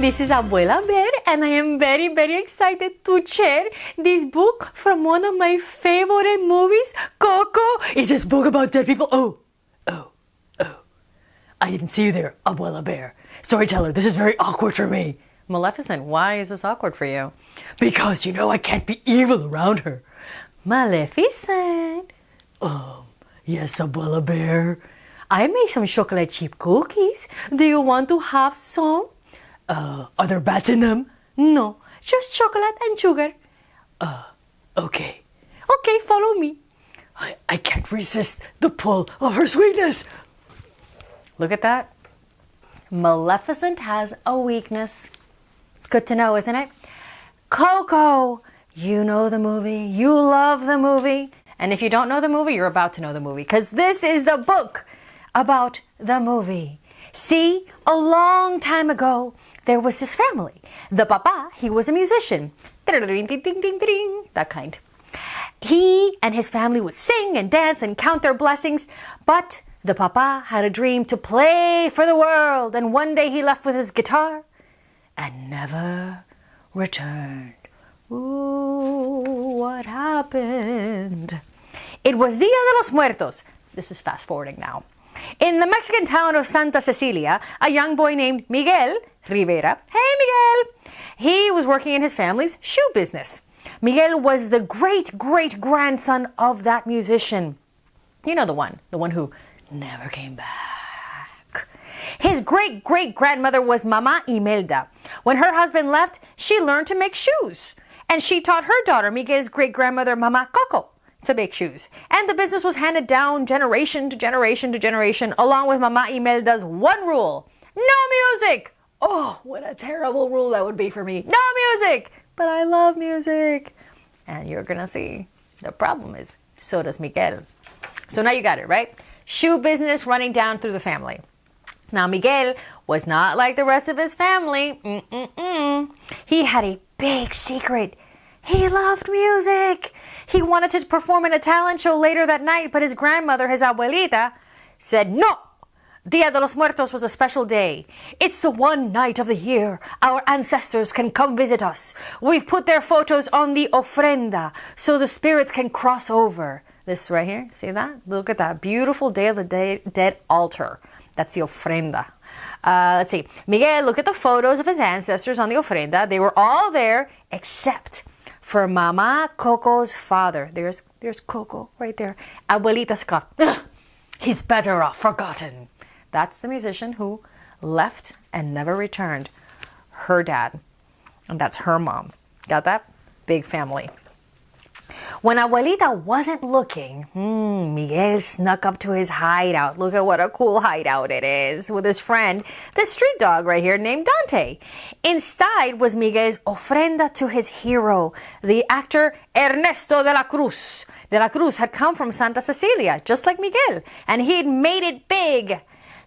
This is Abuela Bear, and I am very, very excited to share this book from one of my favorite movies, Coco. It's this book about dead people. Oh. I didn't see you there, Abuela Bear. Storyteller, this is very awkward for me. Maleficent, why is this awkward for you? Because, I can't be evil around her. Maleficent. Yes, Abuela Bear. I made some chocolate chip cookies. Do you want to have some? Are there bats in them? No, just chocolate and sugar. Okay. Okay, follow me. I can't resist the pull of her sweetness. Look at that. Maleficent has a weakness. It's good to know, isn't it? Coco, you know the movie. You love the movie. And if you don't know the movie, you're about to know the movie, because this is the book about the movie. See, a long time ago, there was this family. The papa, he was a musician. That kind. He and his family would sing and dance and count their blessings, but the papa had a dream to play for the world, and one day he left with his guitar and never returned. Ooh, what happened? It was Dia de los Muertos. This is fast forwarding now. In the Mexican town of Santa Cecilia, a young boy named Miguel Rivera. Hey, Miguel! He was working in his family's shoe business. Miguel was the great-great-grandson of that musician. You know the one who never came back. His great-great-grandmother was Mama Imelda. When her husband left, she learned to make shoes. And she taught her daughter, Miguel's great-grandmother, Mama Coco, to make shoes. And the business was handed down generation to generation to generation, along with Mama Imelda's one rule: no music! Oh, what a terrible rule that would be for me. No music! But I love music. And you're gonna see, the problem is, so does Miguel. So now you got it, right? Shoe business running down through the family. Now Miguel was not like the rest of his family. He had a big secret. He loved music. He wanted to perform in a talent show later that night, but his grandmother, his abuelita, said no. Dia de los Muertos was a special day. It's the one night of the year our ancestors can come visit us. We've put their photos on the ofrenda so the spirits can cross over. This right here, see that? Look at that beautiful Day of the Dead altar. That's the ofrenda. Let's see. Miguel looked at the photos of his ancestors on the ofrenda. They were all there except for Mama Coco's father. There's Coco right there. Abuelita Scott. He's better off forgotten. That's the musician who left and never returned. Her dad. And that's her mom. Got that? Big family. When Abuelita wasn't looking, Miguel snuck up to his hideout. Look at what a cool hideout it is. With his friend, the street dog right here named Dante. Inside was Miguel's ofrenda to his hero, the actor Ernesto de la Cruz. De la Cruz had come from Santa Cecilia, just like Miguel, and he'd made it big.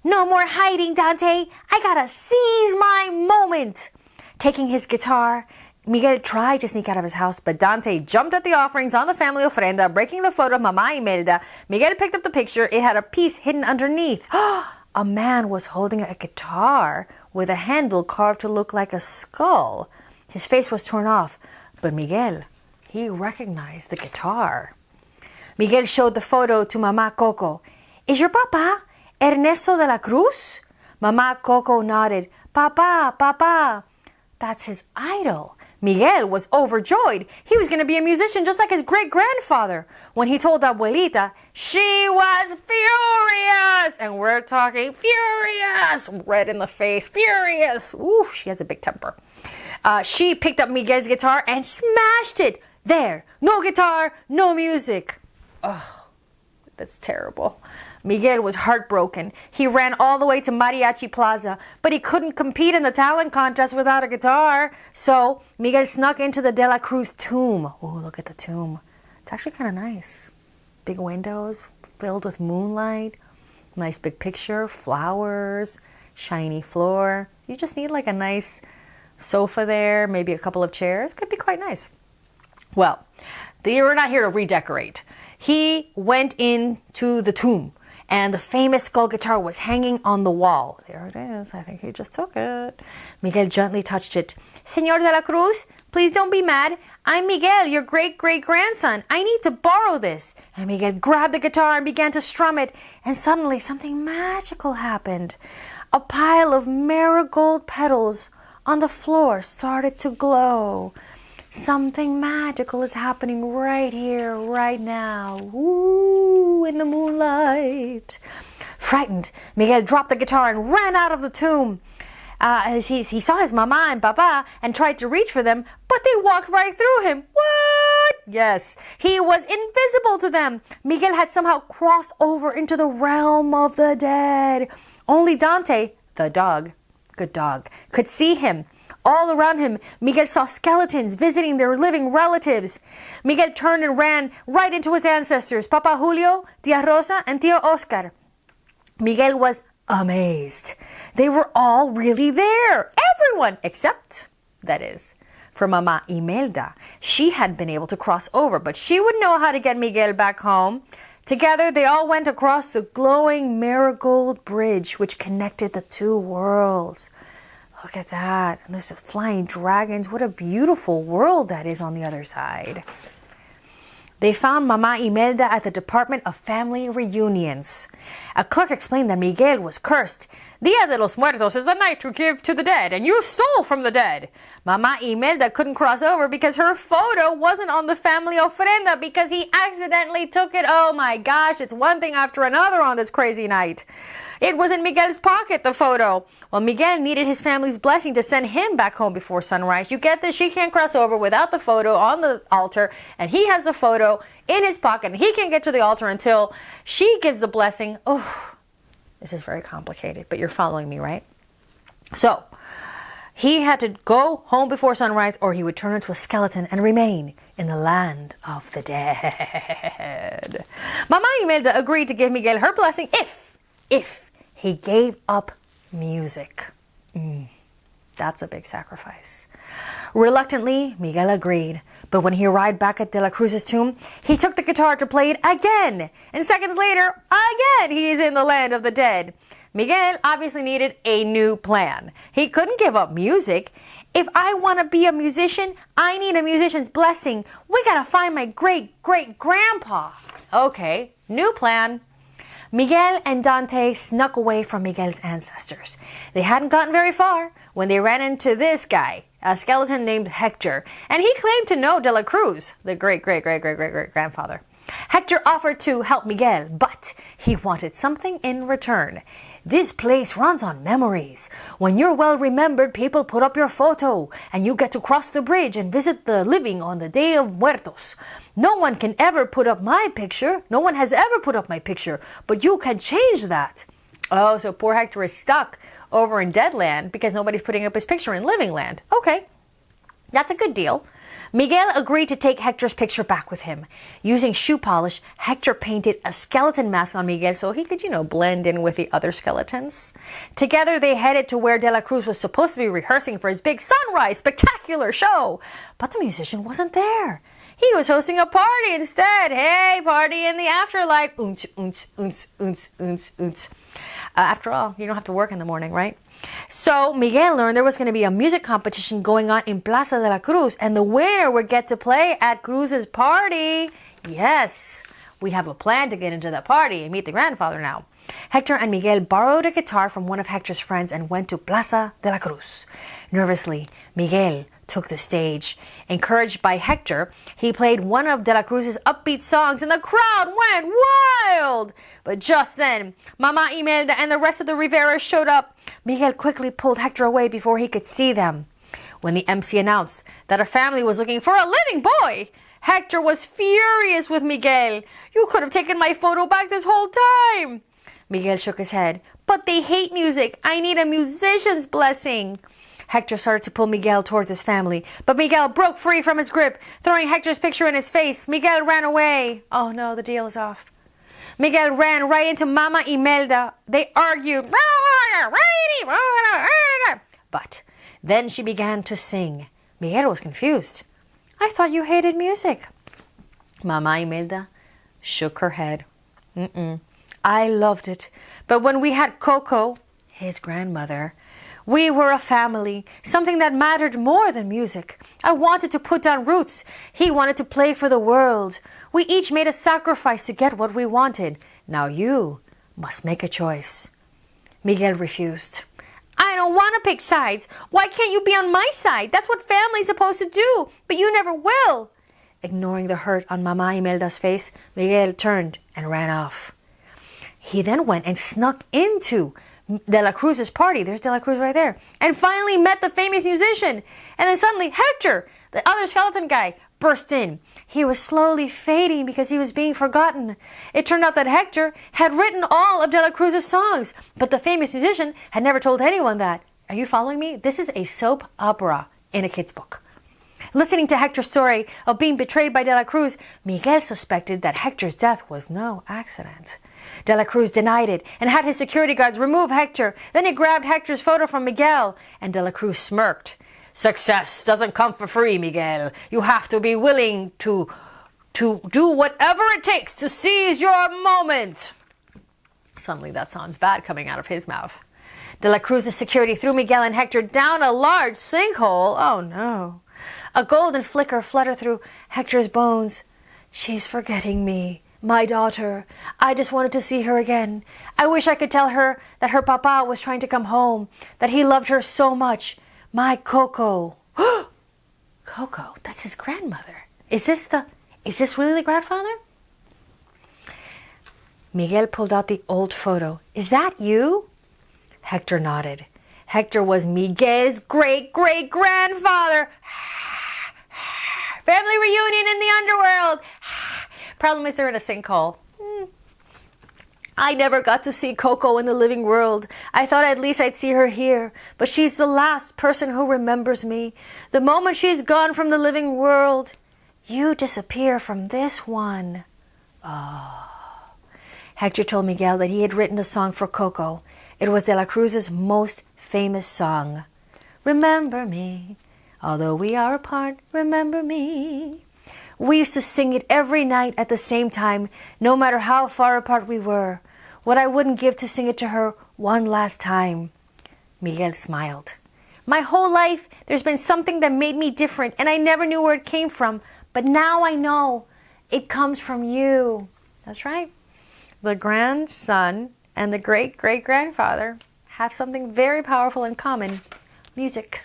No more hiding, Dante. I gotta seize my moment. Taking his guitar, Miguel tried to sneak out of his house, but Dante jumped at the offerings on the family ofrenda, breaking the photo of Mama Imelda. Miguel picked up the picture. It had a piece hidden underneath. A man was holding a guitar with a handle carved to look like a skull. His face was torn off, but Miguel, he recognized the guitar. Miguel showed the photo to Mama Coco. Is your papa Ernesto de la Cruz? Mama Coco nodded. Papa. That's his idol. Miguel was overjoyed. He was going to be a musician just like his great-grandfather. When he told Abuelita, she was furious. And we're talking furious. Red in the face. Furious. Ooh, she has a big temper. She picked up Miguel's guitar and smashed it. There. No guitar, no music. Oh, that's terrible. Miguel was heartbroken. He ran all the way to Mariachi Plaza, but he couldn't compete in the talent contest without a guitar. So Miguel snuck into the De La Cruz tomb. Oh, look at the tomb. It's actually kind of nice. Big windows filled with moonlight. Nice big picture, flowers, shiny floor. You just need like a nice sofa there, maybe a couple of chairs. Could be quite nice. Well, we're not here to redecorate. He went into the tomb and the famous skull guitar was hanging on the wall. There it is. I think he just took it. Miguel gently touched it. Señor de la Cruz, please don't be mad. I'm Miguel, your great-great-grandson. I need to borrow this. And Miguel grabbed the guitar and began to strum it. And suddenly something magical happened. A pile of marigold petals on the floor started to glow. Something magical is happening right here, right now. Ooh, in the moonlight. Frightened, Miguel dropped the guitar and ran out of the tomb. As he saw his mama and papa and tried to reach for them, but they walked right through him. What? Yes, he was invisible to them. Miguel had somehow crossed over into the realm of the dead. Only Dante, the dog, good dog, could see him. All around him, Miguel saw skeletons visiting their living relatives. Miguel turned and ran right into his ancestors, Papa Julio, Tia Rosa, and Tio Oscar. Miguel was amazed. They were all really there. Everyone, except, that is, for Mama Imelda. She hadn't been able to cross over, but she would know how to get Miguel back home. Together, they all went across the glowing marigold bridge, which connected the two worlds. Look at that. And there's the flying dragons. What a beautiful world that is on the other side. They found Mama Imelda at the Department of Family Reunions. A clerk explained that Miguel was cursed. Dia de los Muertos is a night to give to the dead, and you stole from the dead. Mama Imelda couldn't cross over because her photo wasn't on the family ofrenda because he accidentally took it. Oh my gosh, it's one thing after another on this crazy night. It was in Miguel's pocket, the photo. Well, Miguel needed his family's blessing to send him back home before sunrise. You get this? She can't cross over without the photo on the altar, and he has the photo in his pocket, and he can't get to the altar until she gives the blessing. Oh, this is very complicated, but you're following me, right? So, he had to go home before sunrise, or he would turn into a skeleton and remain in the land of the dead. Mama Imelda agreed to give Miguel her blessing if he gave up music. That's a big sacrifice. Reluctantly, Miguel agreed. But when he arrived back at De La Cruz's tomb, he took the guitar to play it again. And seconds later, again, he's in the land of the dead. Miguel obviously needed a new plan. He couldn't give up music. If I want to be a musician, I need a musician's blessing. We gotta find my great-great-grandpa. Okay, new plan. Miguel and Dante snuck away from Miguel's ancestors. They hadn't gotten very far when they ran into this guy, a skeleton named Hector, and he claimed to know De La Cruz, the great-great-great-great-great-grandfather. Hector offered to help Miguel, but he wanted something in return. This place runs on memories. When you're well remembered, people put up your photo, and you get to cross the bridge and visit the living on the day of Muertos. No one can ever put up my picture. No one has ever put up my picture, but you can change that. Oh, so poor Hector is stuck over in dead land because nobody's putting up his picture in living land. Okay, that's a good deal. Miguel agreed to take Hector's picture back with him. Using shoe polish, Hector painted a skeleton mask on Miguel so he could, blend in with the other skeletons. Together, they headed to where De La Cruz was supposed to be rehearsing for his big sunrise spectacular show. But the musician wasn't there. He was hosting a party instead. Hey, party in the afterlife. After all, you don't have to work in the morning, right? So Miguel learned there was going to be a music competition going on in Plaza de la Cruz, and the winner would get to play at Cruz's party. Yes, we have a plan to get into the party and meet the grandfather now. Hector and Miguel borrowed a guitar from one of Hector's friends and went to Plaza de la Cruz. Nervously, Miguel took the stage. Encouraged by Hector, he played one of De La Cruz's upbeat songs and the crowd went wild. But just then, Mama Imelda and the rest of the Rivera showed up. Miguel quickly pulled Hector away before he could see them. When the MC announced that a family was looking for a living boy, Hector was furious with Miguel. You could have taken my photo back this whole time. Miguel shook his head. But they hate music. I need a musician's blessing. Hector started to pull Miguel towards his family, but Miguel broke free from his grip, throwing Hector's picture in his face. Miguel ran away. Oh no, the deal is off. Miguel ran right into Mama Imelda. They argued. But then she began to sing. Miguel was confused. I thought you hated music. Mama Imelda shook her head. I loved it. But when we had Coco, his grandmother, we were a family, something that mattered more than music. I wanted to put down roots. He wanted to play for the world. We each made a sacrifice to get what we wanted. Now you must make a choice. Miguel refused. I don't want to pick sides. Why can't you be on my side? That's what family's supposed to do, but you never will. Ignoring the hurt on Mama Imelda's face, Miguel turned and ran off. He then went and snuck into De La Cruz's party. There's De La Cruz right there. And finally met the famous musician. And then suddenly Hector, the other skeleton guy, burst in. He was slowly fading because he was being forgotten. It turned out that Hector had written all of De La Cruz's songs, but the famous musician had never told anyone that. Are you following me? This is a soap opera in a kid's book. Listening to Hector's story of being betrayed by De La Cruz, Miguel suspected that Hector's death was no accident. De La Cruz denied it and had his security guards remove Hector. Then he grabbed Hector's photo from Miguel, and De La Cruz smirked. Success doesn't come for free, Miguel. You have to be willing to do whatever it takes to seize your moment. Suddenly that sounds bad coming out of his mouth. De La Cruz's security threw Miguel and Hector down a large sinkhole. Oh no. A golden flicker fluttered through Hector's bones. She's forgetting me. My daughter. I just wanted to see her again. I wish I could tell her that her papa was trying to come home, that he loved her so much. My Coco. Coco, that's his grandmother. Is this really the grandfather? Miguel pulled out the old photo. Is that you? Hector nodded. Hector was Miguel's great-great-grandfather. Family reunion in the underworld. Problem is they're in a sinkhole. I never got to see Coco in the living world. I thought at least I'd see her here. But she's the last person who remembers me. The moment she's gone from the living world, you disappear from this one. Oh. Hector told Miguel that he had written a song for Coco. It was De La Cruz's most famous song. Remember me. Although we are apart, remember me. We used to sing it every night at the same time, no matter how far apart we were. What I wouldn't give to sing it to her one last time. Miguel smiled. My whole life, there's been something that made me different, and I never knew where it came from. But now I know. It comes from you. That's right. The grandson and the great-great-grandfather have something very powerful in common. Music.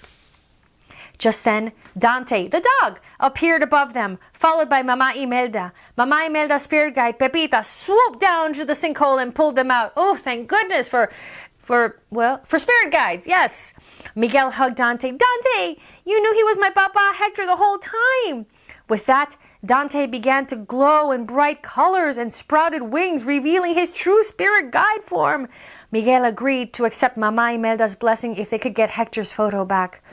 Just then, Dante, the dog, appeared above them, followed by Mama Imelda. Mama Imelda's spirit guide, Pepita, swooped down to the sinkhole and pulled them out. Oh, thank goodness for spirit guides, yes. Miguel hugged Dante. Dante, you knew he was my papa Hector the whole time. With that, Dante began to glow in bright colors and sprouted wings, revealing his true spirit guide form. Miguel agreed to accept Mama Imelda's blessing if they could get Hector's photo back.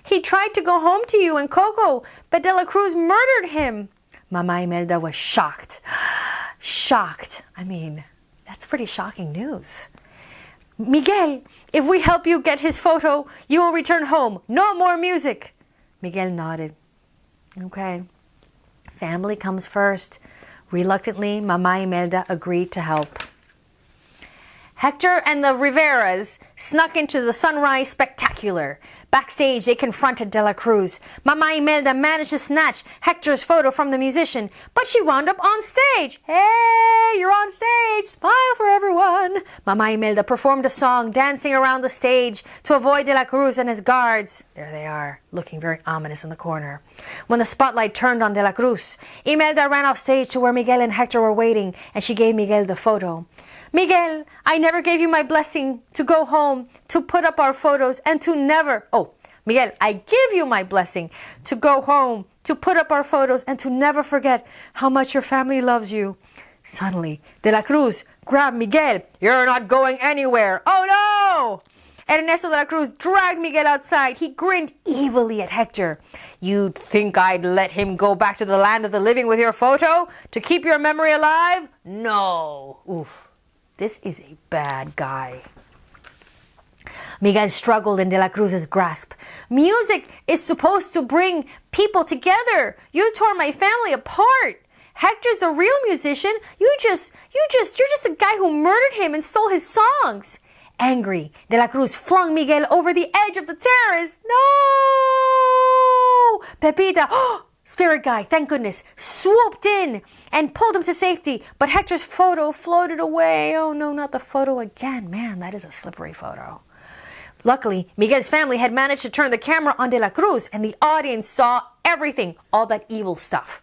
He tried to go home to you and Coco, but De La Cruz murdered him. Mama Imelda was shocked. Shocked. I mean, that's pretty shocking news. Miguel, if we help you get his photo, you will return home. No more music. Miguel nodded. Okay. Family comes first. Reluctantly, Mama Imelda agreed to help. Hector and the Riveras snuck into the Sunrise Spectacular. Backstage, they confronted De La Cruz. Mama Imelda managed to snatch Hector's photo from the musician, but she wound up on stage. Hey, you're on stage. Smile for everyone. Mama Imelda performed a song, dancing around the stage to avoid De La Cruz and his guards. There they are, looking very ominous in the corner. When the spotlight turned on De La Cruz, Imelda ran off stage to where Miguel and Hector were waiting, and she gave Miguel the photo. Miguel, I never gave you my blessing to go home, to put up our photos, and to never... Oh, Miguel, I give you my blessing to go home, to put up our photos, and to never forget how much your family loves you. Suddenly, De La Cruz grabbed Miguel. You're not going anywhere. Oh, no! Ernesto De La Cruz dragged Miguel outside. He grinned evilly at Hector. You'd think I'd let him go back to the land of the living with your photo? To keep your memory alive? No. Oof. This is a bad guy. Miguel struggled in De La Cruz's grasp. Music is supposed to bring people together. You tore my family apart. Hector's the real musician. You're just the guy who murdered him and stole his songs. Angry, De La Cruz flung Miguel over the edge of the terrace. No! Pepita, spirit guy, thank goodness, swooped in and pulled him to safety. But Hector's photo floated away. Oh no, not the photo again. Man, that is a slippery photo. Luckily, Miguel's family had managed to turn the camera on De La Cruz, and the audience saw everything, all that evil stuff.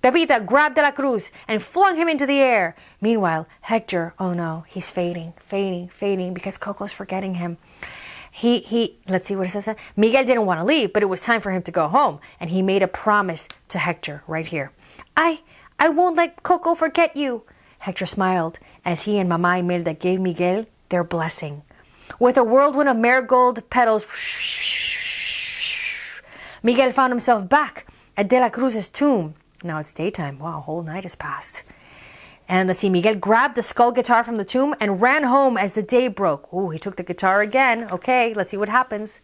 Pepita grabbed De La Cruz and flung him into the air. Meanwhile, Hector, oh no, he's fading because Coco's forgetting him. Let's see what it says. Miguel didn't want to leave, but it was time for him to go home, and he made a promise to Hector right here. I won't let Coco forget you. Hector smiled as he and Mama Imelda gave Miguel their blessing. With a whirlwind of marigold petals, Miguel found himself back at De La Cruz's tomb. Now it's daytime. Wow, a whole night has passed. And let's see, Miguel grabbed the skull guitar from the tomb and ran home as the day broke. Oh, he took the guitar again. Okay, let's see what happens.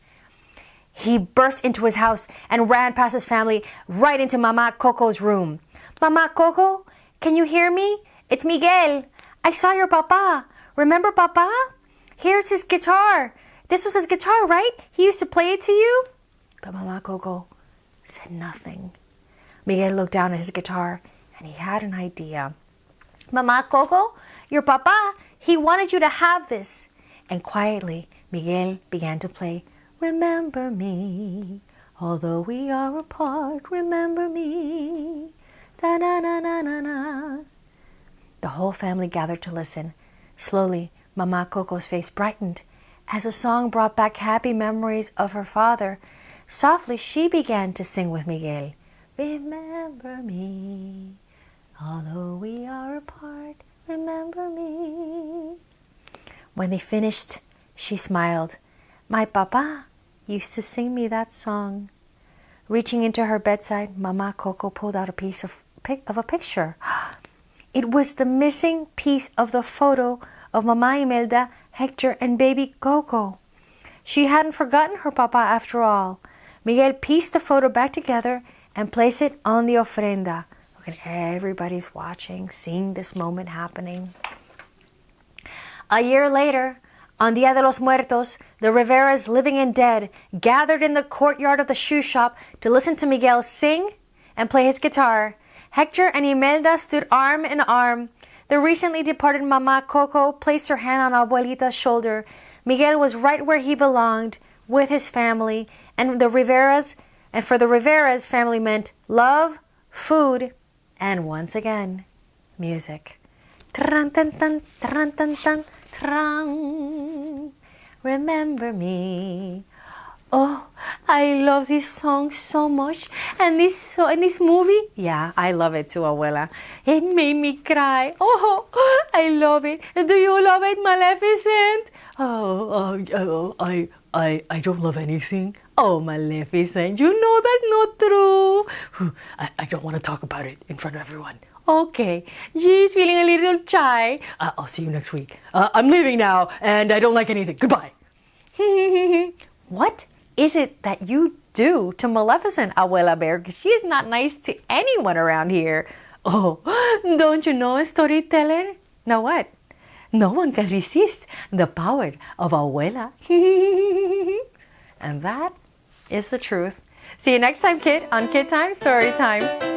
He burst into his house and ran past his family right into Mama Coco's room. Mama Coco, can you hear me? It's Miguel. I saw your papa. Remember papa? Here's his guitar. This was his guitar, right? He used to play it to you? But Mama Coco said nothing. Miguel looked down at his guitar and he had an idea. Mama Coco, your papa, he wanted you to have this. And quietly, Miguel began to play, Remember me, although we are apart, remember me. Da-na-na-na-na-na. The whole family gathered to listen. Slowly, Mama Coco's face brightened as the song brought back happy memories of her father. Softly, she began to sing with Miguel. Remember me, although we are apart, remember me. When they finished, she smiled. My papa used to sing me that song. Reaching into her bedside, Mama Coco pulled out a piece of a picture. It was the missing piece of the photo of Mama Imelda, Hector, and baby Coco. She hadn't forgotten her papa after all. Miguel pieced the photo back together and placed it on the ofrenda. Look at everybody's watching, seeing this moment happening. A year later, on Dia de los Muertos, the Riveras, living and dead, gathered in the courtyard of the shoe shop to listen to Miguel sing and play his guitar. Hector and Imelda stood arm in arm. The recently departed Mama Coco placed her hand on Abuelita's shoulder. Miguel was right where he belonged, with his family, and for the Rivera's, family meant love, food, and once again, music. Tran-tan-tan, tran-tan-tan, tran. Remember me. Oh, I love this song so much. And this movie, yeah, I love it too, Abuela. It made me cry. Oh, I love it. Do you love it, Maleficent? I don't love anything. Oh, Maleficent, you know that's not true. I don't want to talk about it in front of everyone. Okay, she's feeling a little shy. I'll see you next week. I'm leaving now, and I don't like anything. Goodbye. What is it that you do to Maleficent, Abuela Bear? Because she is not nice to anyone around here. Oh, don't you know, StoryTeller? Now what? No one can resist the power of Abuela. And that is the truth. See you next time, kid, on KidTime StoryTime.